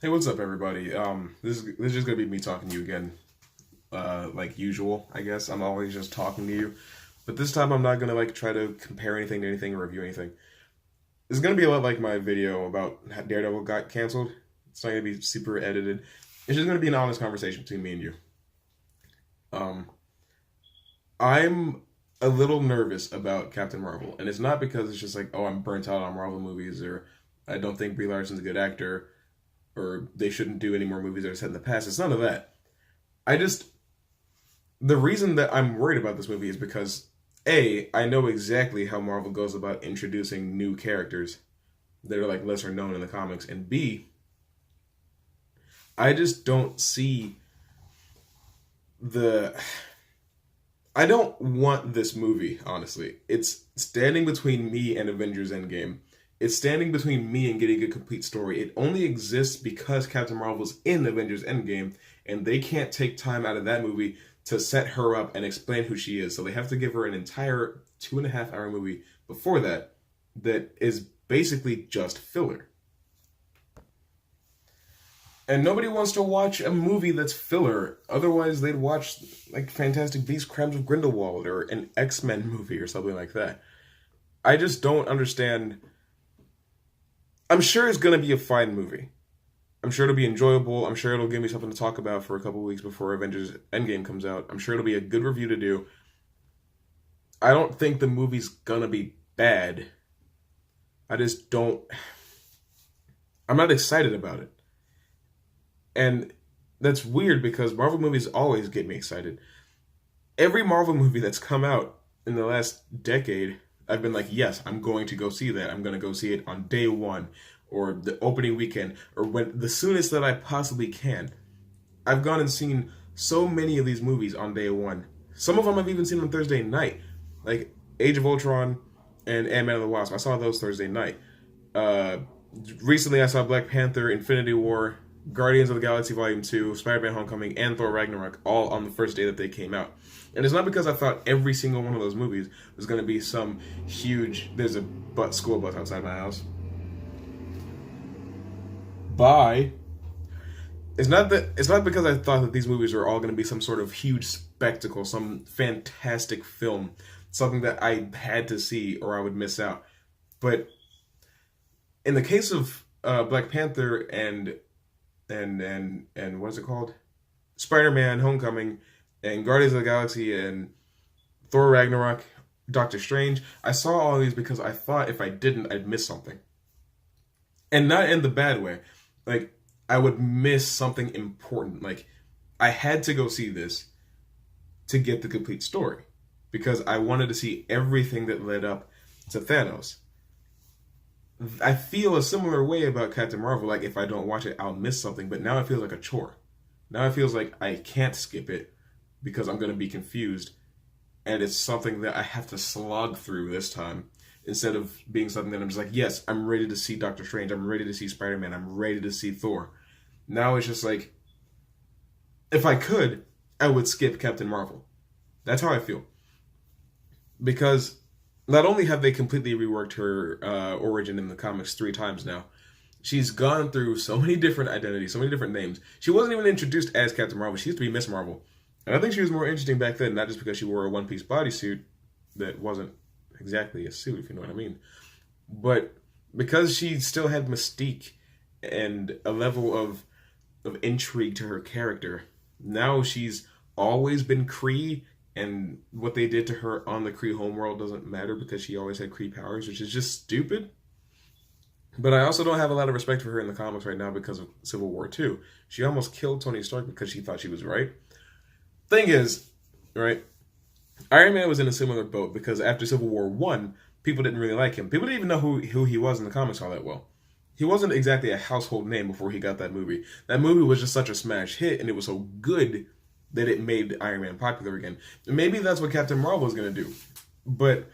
Hey, what's up, everybody? This is just gonna be me talking to you again, like usual. I guess I'm always just talking to you, but this time I'm not gonna like try to compare anything to anything or review anything. It's gonna be a lot like my video about how Daredevil got canceled. It's not gonna be super edited. It's just gonna be an honest conversation between me and you. Um, I'm a little nervous about Captain Marvel, and it's not because it's just like, oh, I'm burnt out on Marvel movies, or I don't think Brie Larson's a good actor, or they shouldn't do any more movies that are set in the past. It's none of that. I just the reason that I'm worried about this movie is because A, I know exactly how Marvel goes about introducing new characters that are like lesser known in the comics, and B, I just don't see the I don't want this movie, honestly. It's standing between me and Avengers Endgame. It's standing between me and getting a complete story. It only exists because Captain Marvel's in Avengers Endgame, and they can't take time out of that movie to set her up and explain who she is. So they have to give her an entire 2.5 hour movie before that that is basically just filler. And nobody wants to watch a movie that's filler. Otherwise, they'd watch like Fantastic Beasts: Crimes of Grindelwald or an X-Men movie or something like that. I just don't understand. I'm sure it's gonna be a fine movie. I'm sure it'll be enjoyable. I'm sure it'll give me something to talk about for a couple weeks before Avengers Endgame comes out. I'm sure it'll be a good review to do. I don't think the movie's gonna be bad. I just don't. I'm not excited about it. And that's weird because Marvel movies always get me excited. Every Marvel movie that's come out in the last decade, I've been like, yes, I'm going to go see that. I'm going to go see it on day one or the opening weekend or when the soonest that I possibly can. I've gone and seen so many of these movies on day one. Some of them I've even seen on Thursday night, like Age of Ultron and Ant-Man and the Wasp. I saw those Thursday night. Uh, Recently, I saw Black Panther, Infinity War, Guardians of the Galaxy Volume 2, Spider-Man Homecoming, and Thor Ragnarok all on the first day that they came out. And it's not because I thought every single one of those movies was going to be some huge. There's a school bus outside my house. Bye. It's not because I thought that these movies were all going to be some sort of huge spectacle, some fantastic film, something that I had to see or I would miss out. But in the case of Black Panther and what is it called? Spider-Man Homecoming and Guardians of the Galaxy and Thor Ragnarok, Doctor Strange. I saw all of these because I thought if I didn't, I'd miss something. And not in the bad way. Like, I would miss something important. Like, I had to go see this to get the complete story because I wanted to see everything that led up to Thanos. I feel a similar way about Captain Marvel. Like, if I don't watch it, I'll miss something. But now it feels like a chore. Now it feels like I can't skip it because I'm going to be confused. And it's something that I have to slog through this time instead of being something that I'm just like, yes, I'm ready to see Doctor Strange. I'm ready to see Spider-Man. I'm ready to see Thor. Now it's just like, if I could, I would skip Captain Marvel. That's how I feel. Because not only have they completely reworked her origin in the comics 3 times now, she's gone through so many different identities, so many different names. She wasn't even introduced as Captain Marvel. She used to be Miss Marvel. And I think she was more interesting back then, not just because she wore a one-piece bodysuit that wasn't exactly a suit, if you know what I mean, but because she still had mystique and a level of intrigue to her character. Now she's always been Kree, and what they did to her on the Kree homeworld doesn't matter because she always had Kree powers, which is just stupid. But I also don't have a lot of respect for her in the comics right now because of Civil War 2. She almost killed Tony Stark because she thought she was right. Thing is, right, Iron Man was in a similar boat because after Civil War 1, people didn't really like him. People didn't even know who he was in the comics all that well. He wasn't exactly a household name before he got that movie. That movie was just such a smash hit, and it was so good that it made Iron Man popular again. And maybe that's what Captain Marvel is going to do. But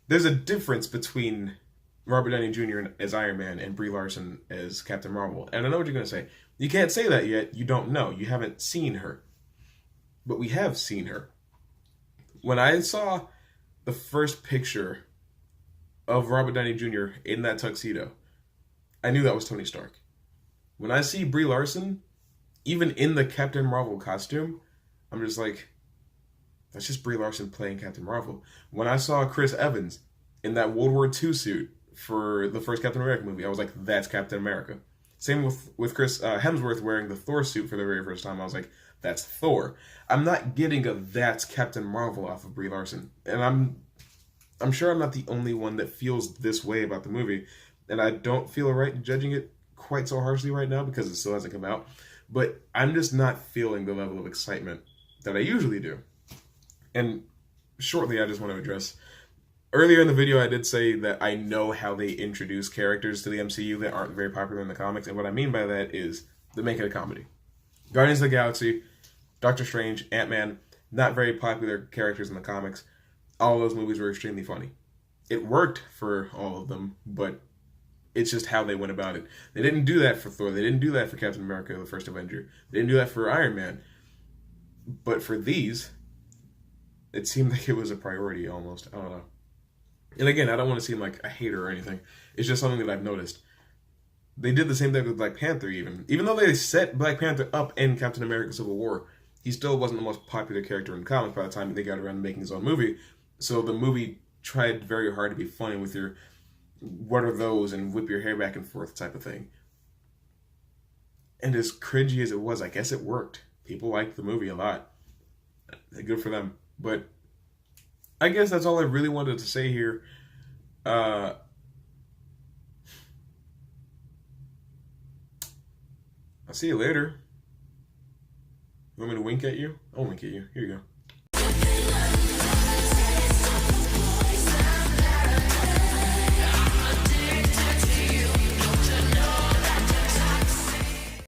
there's a difference between Robert Downey Jr. as Iron Man and Brie Larson as Captain Marvel. And I know what you're going to say. You can't say that yet. You don't know. You haven't seen her. But we have seen her. When I saw the first picture of Robert Downey Jr. in that tuxedo, I knew that was Tony Stark. When I see Brie Larson, even in the Captain Marvel costume, I'm just like, that's just Brie Larson playing Captain Marvel. When I saw Chris Evans in that World War II suit for the first Captain America movie, I was like, that's Captain America. Same with Chris Hemsworth wearing the Thor suit for the very first time. I was like, that's Thor. I'm not getting a that's Captain Marvel off of Brie Larson, and I'm sure I'm not the only one that feels this way about the movie, and I don't feel right judging it quite so harshly right now because it still hasn't come out. But I'm just not feeling the level of excitement that I usually do. And shortly, I just want to address. Earlier in the video, I did say that I know how they introduce characters to the MCU that aren't very popular in the comics, and what I mean by that is they make it a comedy. Guardians of the Galaxy, Doctor Strange, Ant-Man, not very popular characters in the comics. All of those movies were extremely funny. It worked for all of them, but it's just how they went about it. They didn't do that for Thor. They didn't do that for Captain America, the first Avenger. They didn't do that for Iron Man. But for these, it seemed like it was a priority almost. I don't know. And again, I don't want to seem like a hater or anything. It's just something that I've noticed. They did the same thing with Black Panther even. Even though they set Black Panther up in Captain America Civil War, he still wasn't the most popular character in comics by the time they got around to making his own movie. So the movie tried very hard to be funny with your what are those and whip your hair back and forth type of thing. And as cringy as it was, I guess it worked. People liked the movie a lot. Good for them. But I guess that's all I really wanted to say here. I'll see you later. You want me to wink at you? I'll wink at you. Here you go.